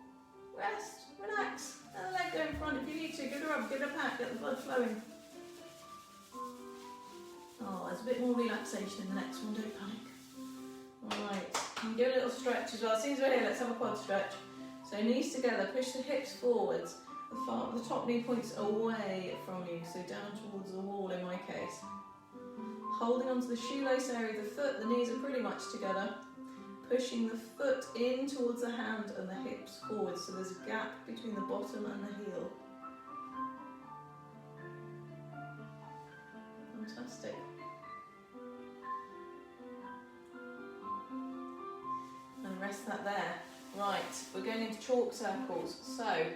rest, relax. And the leg go in front if you need to. Give it a rub, give it a pat, get the blood flowing. Oh, there's a bit more relaxation in the next one, don't panic. Alright, you can do a little stretch as well. As soon as we're here, let's have a quad stretch. So knees together, push the hips forwards. The top knee points away from you, so down towards the wall in my case. Holding onto the shoelace area of the foot, the knees are pretty much together. Pushing the foot in towards the hand and the hips forward, so there's a gap between the bottom and the heel. Fantastic. And rest that there. Right, we're going into chalk circles. So,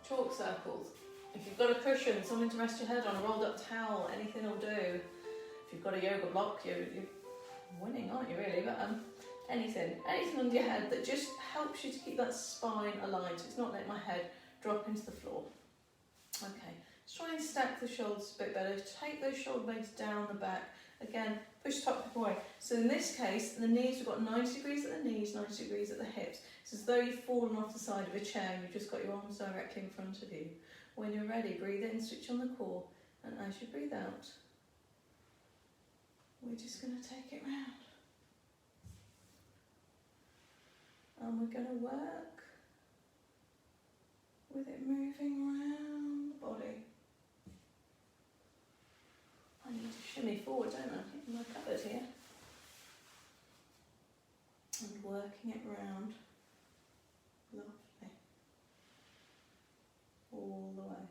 chalk circles. If you've got a cushion, something to rest your head on, a rolled up towel, anything will do. If you've got a yoga block, you're winning, aren't you really? But anything under your head that just helps you to keep that spine aligned, so it's not letting my head drop into the floor. Okay, let's try and stack the shoulders a bit better. Take those shoulder blades down the back. Again, push top hip away. So in this case, the knees, we've got 90 degrees at the knees, 90 degrees at the hips. It's as though you've fallen off the side of a chair and you've just got your arms directly in front of you. When you're ready, breathe in, switch on the core, and as you breathe out, we're just going to take it round. And we're going to work with it moving around the body. I need to shimmy forward, don't I? In my cupboard here. And working it round. Lovely. All the way.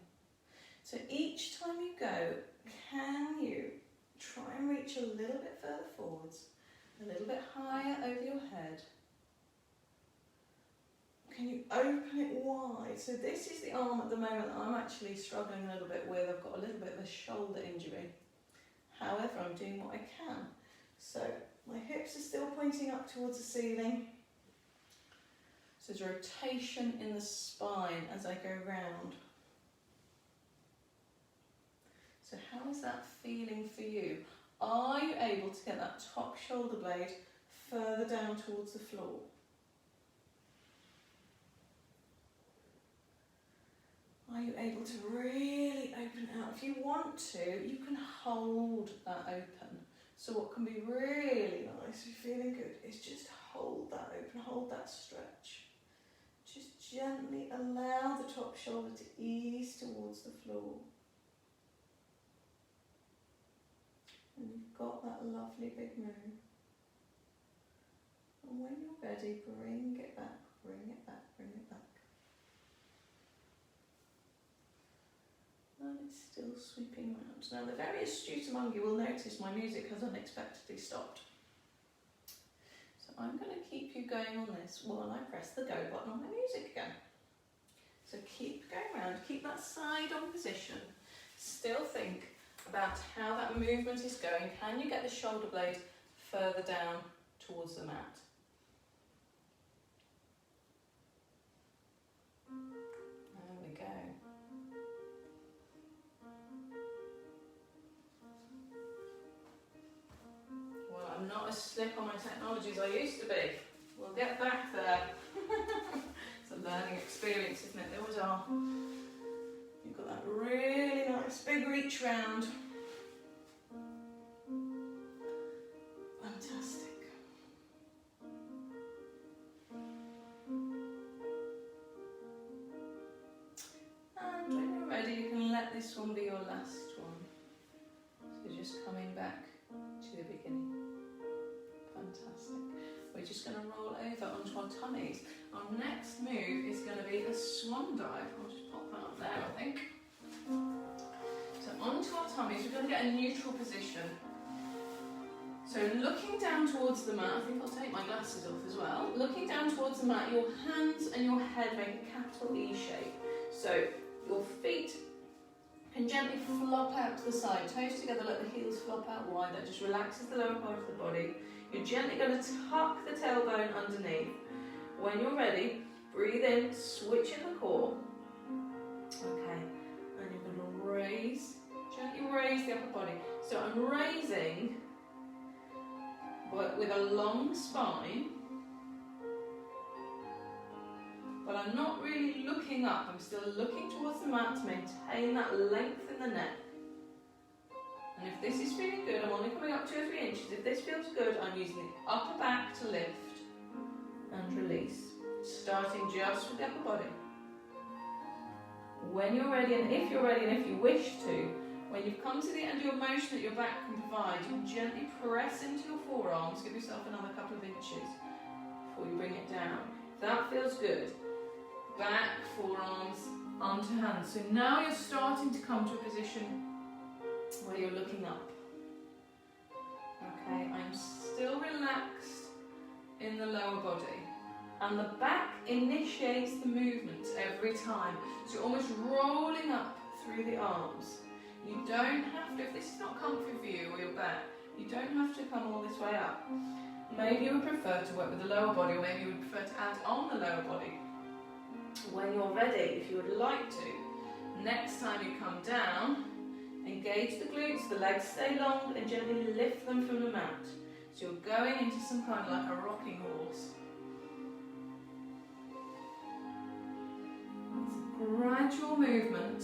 So each time you go, can you try and reach a little bit further forwards, a little bit higher over your head? Can you open it wide? So this is the arm at the moment that I'm actually struggling a little bit with. I've got a little bit of a shoulder injury. However, I'm doing what I can. So my hips are still pointing up towards the ceiling. So there's rotation in the spine as I go round. So how is that feeling for you? Are you able to get that top shoulder blade further down towards the floor? Are you able to really open it out? If you want to, you can hold that open. So what can be really nice, if you're feeling good, is just hold that open, hold that stretch. Just gently allow the top shoulder to ease towards the floor. And you've got that lovely big move. And when you're ready, bring it back, bring it back, bring it back. And it's still sweeping round. Now the very astute among you will notice my music has unexpectedly stopped. So I'm going to keep you going on this while I press the go button on my music again. So keep going round, keep that side on position. Still think about how that movement is going. Can you get the shoulder blade further down towards the mat? There we go. Well, I'm not as slick on my technology as I used to be. We'll get back there. It's a learning experience, isn't it? They always are. You've got that really nice big reach round. Fantastic. And when you're ready, you can let this one be your last one. So just coming back to the beginning. Fantastic. We're just going to roll over onto our tummies. Our next move is going to be a swan dive. I'll just pop that up there, I think. So onto our tummies, we're going to get a neutral position. So looking down towards the mat, I think I'll take my glasses off as well. Looking down towards the mat, your hands and your head make a capital E shape. So your feet can gently flop out to the side, toes together, let the heels flop out wide. That just relaxes the lower part of the body. You're gently going to tuck the tailbone underneath. When you're ready, breathe in, switch in the core. Okay, and you're going to raise, gently raise the upper body. So I'm raising but with a long spine, but I'm not really looking up. I'm still looking towards the mat to maintain that length in the neck. And if this is feeling good, I'm only coming up 2 or 3 inches. If this feels good, I'm using the upper back to lift and release. Starting just with the upper body. When you're ready, and if you're ready, and if you wish to, when you've come to the end of your motion that your back can provide, you can gently press into your forearms, give yourself another couple of inches before you bring it down. If that feels good, back, forearms, onto hands. So now you're starting to come to a position where you're looking up. Okay, I'm still relaxed in the lower body. And the back initiates the movement every time. So you're almost rolling up through the arms. You don't have to, if this is not comfy for you or your back, you don't have to come all this way up. Maybe you would prefer to work with the lower body, or maybe you would prefer to add on the lower body. When you're ready, if you would like to, next time you come down, engage the glutes, the legs stay long, and gently lift them from the mat. So you're going into some kind of like a rocking horse. It's a gradual movement.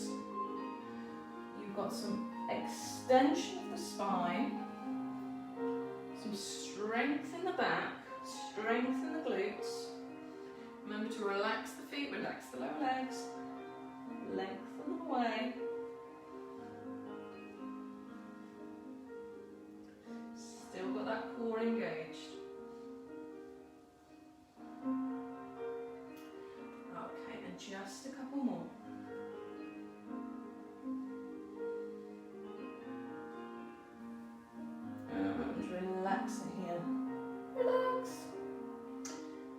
You've got some extension of the spine, some strength in the back, strength in the glutes, Remember to relax the feet, relax the lower legs, lengthen them away. Still got that core engaged. Okay, and just a couple more. And relaxing here. Relax.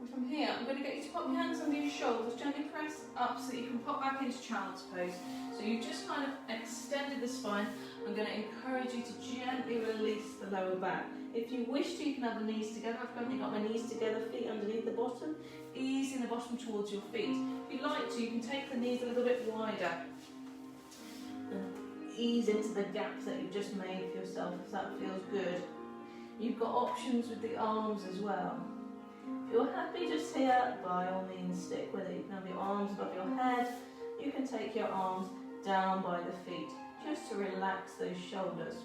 And from here, I'm going to get you to pop your hands under your shoulders, gently press up so that you can pop back into child's pose. So you've just kind of extended the spine. I'm going to encourage you to gently release the lower back. If you wish to, you can have the knees together. I've currently got my knees together, feet underneath the bottom, easing the bottom towards your feet. If you'd like to, you can take the knees a little bit wider and ease into the gaps that you've just made for yourself, if that feels good. You've got options with the arms as well. If you're happy just here, by all means stick with it. You can have your arms above your head. You can take your arms down by the feet, just to relax those shoulders.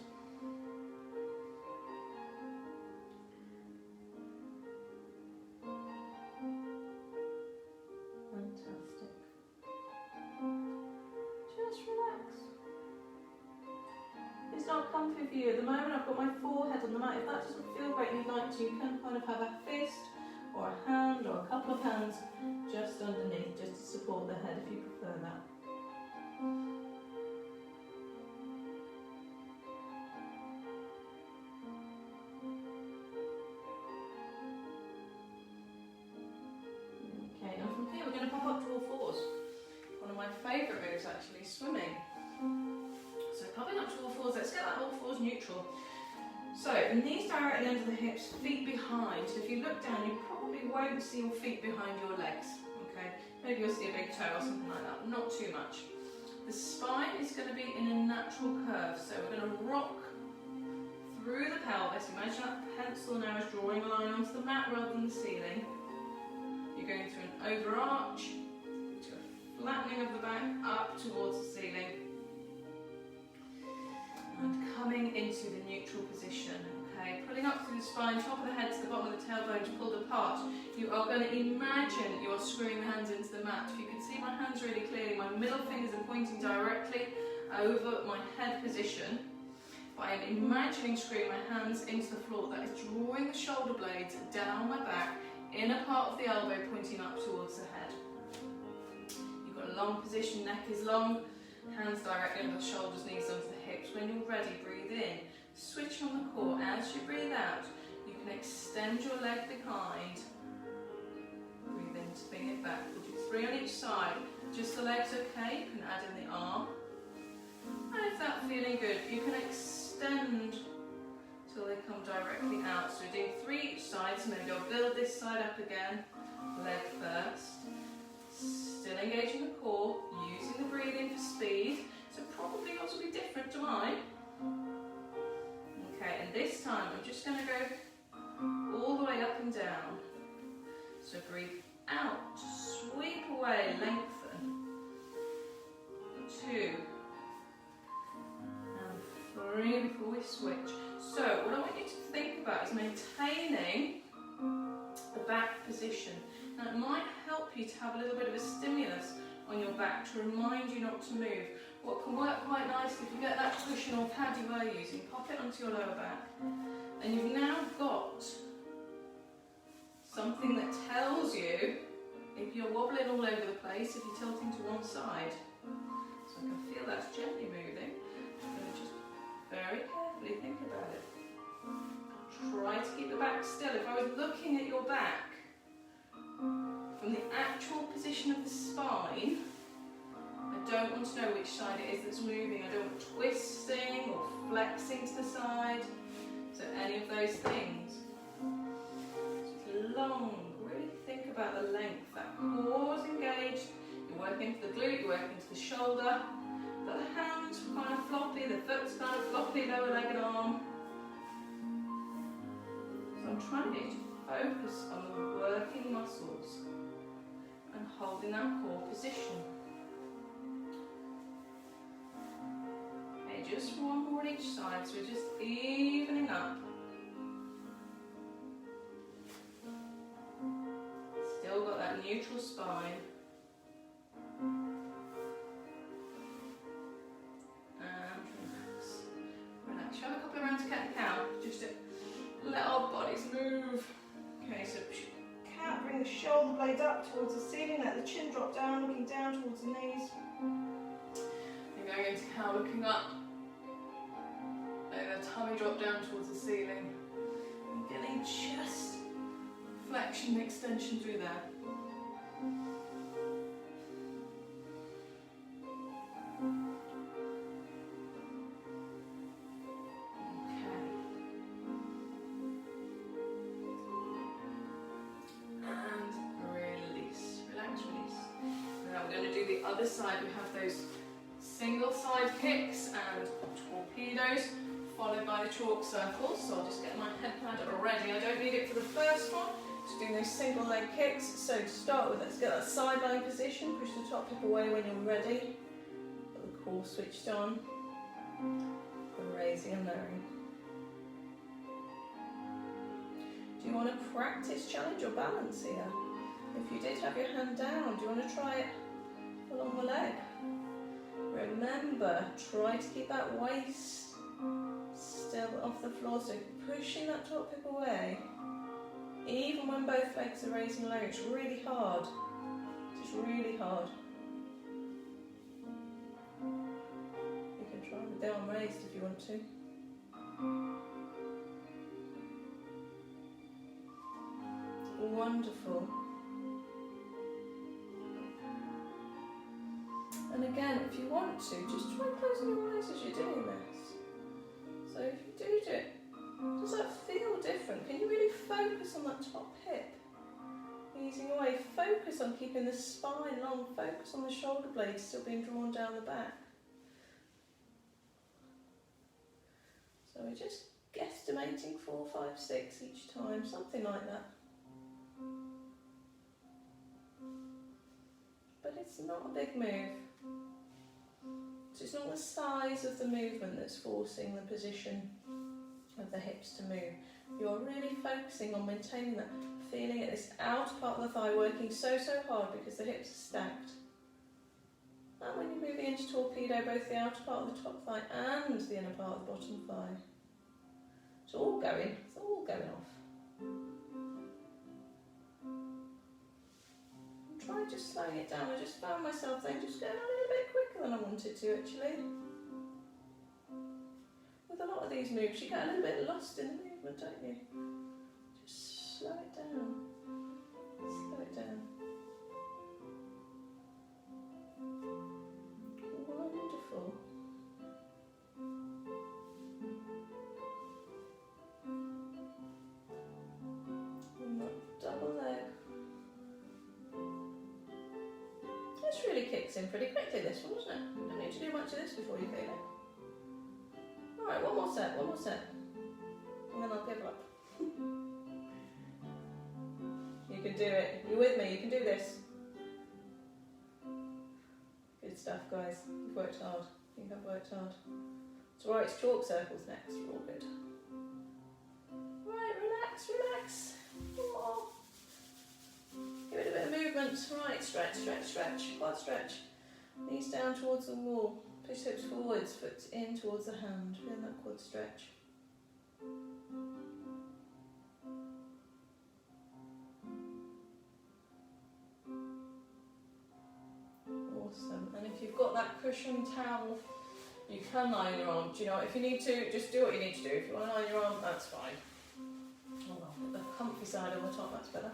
Fantastic. Just relax. If it's not comfy for you, at the moment I've got my forehead on the mat. If that doesn't feel great and you'd like to, you can kind of have a fist or a hand or a couple of hands just underneath, just to support the head if you prefer that. Okay, and from here we're going to pop up to all fours. One of my favourite moves actually, swimming. So popping up to all fours, let's get that all fours neutral. So knees directly under the hips, feet behind. So if you look down, you probably won't see your feet behind your legs. Okay, maybe you'll see a big toe or something like that, not too much. The spine is going to be in a natural curve, so we're going to rock through the pelvis. Imagine that pencil now is drawing a line onto the mat rather than the ceiling. You're going through an overarch, to a flattening of the back up towards the ceiling, and coming into the neutral position. Okay, pulling up through the spine, top of the head to the bottom of the tailbone pulled apart. You are going to imagine you're screwing the hands into the mat. If you can see my hands really clearly, my middle fingers are pointing directly over my head position. But I am imagining screwing my hands into the floor. That is drawing the shoulder blades down my back, inner part of the elbow pointing up towards the head. You've got a long position, neck is long, hands directly under the shoulders, knees onto the hips. When you're ready, breathe in, switch on the core. As you breathe out, you can extend your leg behind. Breathe in to bring it back. We'll do 3 on each side. Just the legs okay, you can add in the arm. And if that's feeling good, you can extend till they come directly out. So we're doing 3 each side, so maybe I'll build this side up again. Leg first. Still engaging the core, using the breathing for speed. So probably yours will be different to mine. Okay, and this time I'm just going to go all the way up and down. So breathe out, sweep away, lengthen. 2 and 3 before we switch. So what I want you to think about is maintaining the back position. Now it might help you to have a little bit of a stimulus on your back to remind you not to move. What can work quite nicely, if you get that cushion or pad you were using, pop it onto your lower back. And you've now got something that tells you if you're wobbling all over the place, if you're tilting to one side. So I can feel that's gently moving. I'm going to just very carefully think about it. Try to keep the back still. If I was looking at your back from the actual position of the spine, I don't want to know which side it is that's moving. I don't want twisting or flexing to the side. So any of those things. Just long, really think about the length. That core's engaged. You're working into the glute, you're working into the shoulder. But the hands are kind of floppy, the foot's kind of floppy, lower leg and arm. So I'm trying to get you to focus on the working muscles and holding that core position. Okay, just one more on each side, so we're just evening up. Still got that that neutral spine. And relax. Relax. Have a couple of rounds of cat and cow, just to let our bodies move. Okay, so cat, bring the shoulder blades up towards the ceiling, let the chin drop down, looking down towards the knees. And going into cow, looking up. Let the tummy drop down towards the ceiling. And getting just flexion and extension through there. Other side, we have those single side kicks and torpedoes, followed by the chalk circles. So I'll just get my head pad ready. I don't need it for the first one. Just doing those single leg kicks. So to start with, let's get that sideline position. Push the top hip away when you're ready. Got the core switched on. And raising and lowering. Do you want to practice challenge or balance here? If you did have your hand down, do you want to try it along the leg? Remember, try to keep that waist still off the floor, so pushing that top hip away, even when both legs are raising low. It's really hard. It's really hard. You can try with the arm raised if you want to. Wonderful. And again, if you want to, just try closing your eyes as you're doing this. So if you do it, does that feel different? Can you really focus on that top hip? Easing away, focus on keeping the spine long, focus on the shoulder blades still being drawn down the back. So we're just guesstimating 4, 5, 6 each time, something like that. But it's not a big move. So it's not the size of the movement that's forcing the position of the hips to move. You're really focusing on maintaining that, feeling it, this outer part of the thigh working so hard because the hips are stacked. And when you're moving into torpedo, both the outer part of the top thigh and the inner part of the bottom thigh. It's all going off. Try just slowing it down. I just found myself then just going a little bit quicker than I wanted to actually. With a lot of these moves, you get a little bit lost in the movement, don't you? Just slow it down. Slow it down. Wonderful. And that double leg. This really kicks in pretty quickly, this one, doesn't it? You don't need to do much of this before you feel it. Alright, one more set. And then I'll give up. You can do it. You're with me, you can do this. Good stuff, guys. You've worked hard. You have worked hard. It's alright, it's chalk circles next. You're all good. Right, relax. One more. Give it a bit of movement. Right, stretch. Quad stretch. Knees down towards the wall. Push hips forwards, foot in towards the hand. Feel that quad stretch. Awesome. And if you've got that cushion towel, you can lie on your arm. Do you know what? If you need to, just do what you need to do. If you want to lie on your arm, that's fine. Oh well, put the comfy side on the top, that's better.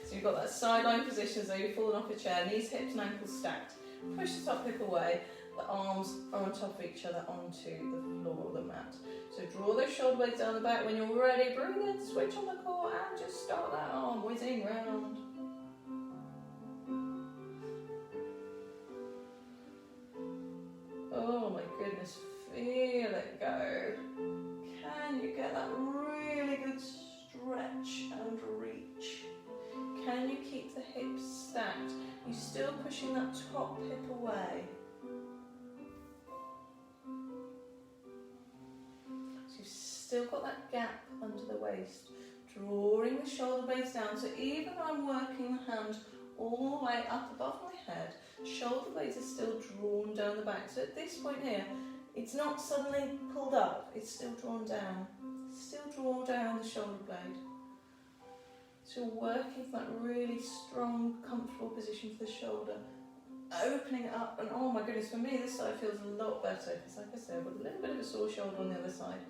So you've got that sideline position, so you're falling off a chair, knees, hips and ankles stacked. Push the top hip away, the arms are on top of each other onto the floor or the mat. So draw those shoulder blades down the back. When you're ready, breathe in, switch on the core and just start that arm whizzing round. Oh my goodness, feel it go. Can you get that really good stretch and reach? Can you keep the hips stacked? You're still pushing that top hip away. So you've still got that gap under the waist. drawing the shoulder blades down. So even though I'm working the hand all the way up above my head, shoulder blades are still drawn down the back. So at this point here, it's not suddenly pulled up, it's still drawn down. Still draw down the shoulder blade. So working from that really strong, comfortable position for the shoulder, opening it up, and oh my goodness, for me this side feels a lot better because like I said, I've got a little bit of a sore shoulder on the other side.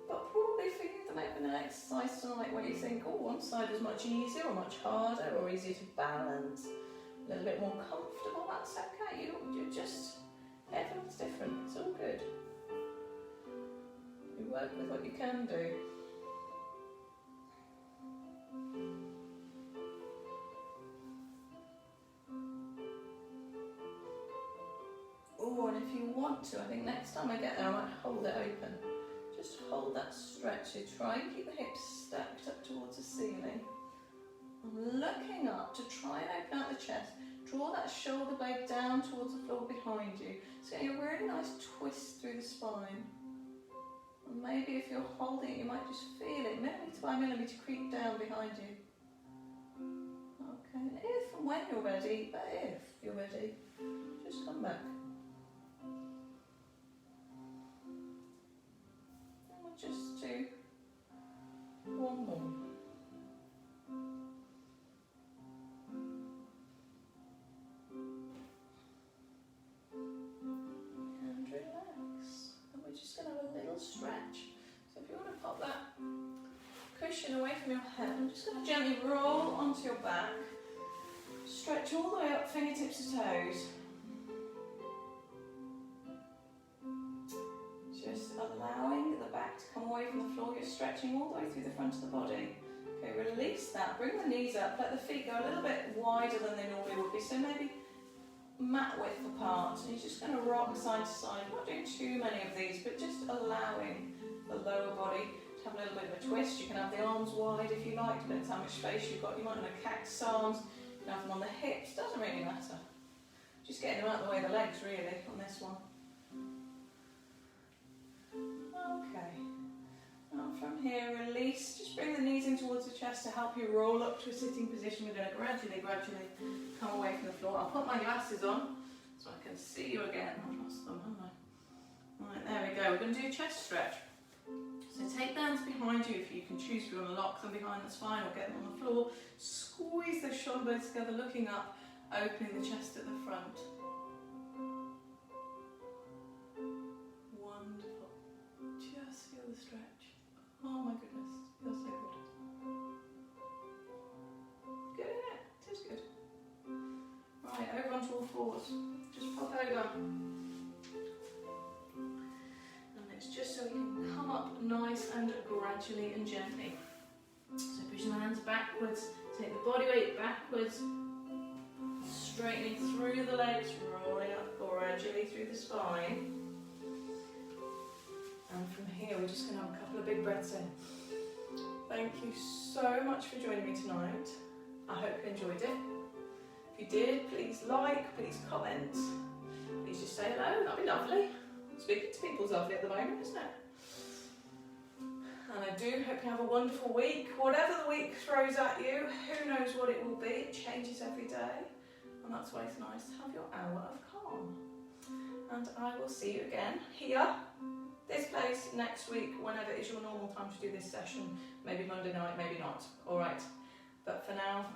But probably for you that may have been an exercise tonight where you think, oh, one side was much easier or much harder or easier to balance, a little bit more comfortable, that's okay. You're just, everyone's different, it's all good. You work with what you can do. Oh, and if you want to, I think next time I get there I might hold it open. Just hold that stretch. So try and keep the hips stacked up towards the ceiling. I'm looking up to try and open out the chest. Draw that shoulder blade down towards the floor behind you. It's getting a really nice twist through the spine. And maybe if you're holding it, you might just feel it millimetre by millimetre creep down behind you. Okay, and if and when you're ready, but if you're ready, just come back. And we'll just do one more. And relax. And we're just going to have a little stretch. So if you want to pop that cushion away from your head, I'm just going to gently roll onto your back. Stretch all the way up, fingertips to toes. Just allowing the back to come away from the floor. You're stretching all the way through the front of the body. Okay, release that. Bring the knees up. Let the feet go a little bit wider than they normally would be. So maybe mat width apart. And you're just going to rock side to side. Not doing too many of these, but just allowing the lower body to have a little bit of a twist. You can have the arms wide if you like. Depends how much space you've got. You might want to cactus arms. You can have them on the hips. Doesn't really matter. Just getting them out of the way of the legs, really, on this one. Okay. Now from here, release. Just bring the knees in towards the chest to help you roll up to a sitting position. We're going to gradually come away from the floor. I'll put my glasses on so I can see you again. I've lost them, haven't I? Right, there we go. We're going to do a chest stretch. So take the hands behind you if you can choose. If you want to lock them behind, that's fine, or get them on the floor. Squeeze those shoulder blades together, looking up, opening the chest at the front. Wonderful. Just feel the stretch. Oh my goodness, feels so good. Good, isn't it? It is good. Right, over onto all fours. Just pop over. Just so you can come up nice and gradually and gently. So push the hands backwards, take the body weight backwards, straightening through the legs, rolling up gradually through the spine. And from here we're just going to have a couple of big breaths in. Thank you so much for joining me tonight. I hope you enjoyed it. If you did, please like, please comment, please just say hello, that'd be lovely. Speaking to people's lovely at the moment, isn't it? And I do hope you have a wonderful week. Whatever the week throws at you, who knows what it will be. It changes every day. And that's why it's nice to have your hour of calm. And I will see you again here, this place, next week, whenever is your normal time to do this session. Maybe Monday night, maybe not. All right. But for now,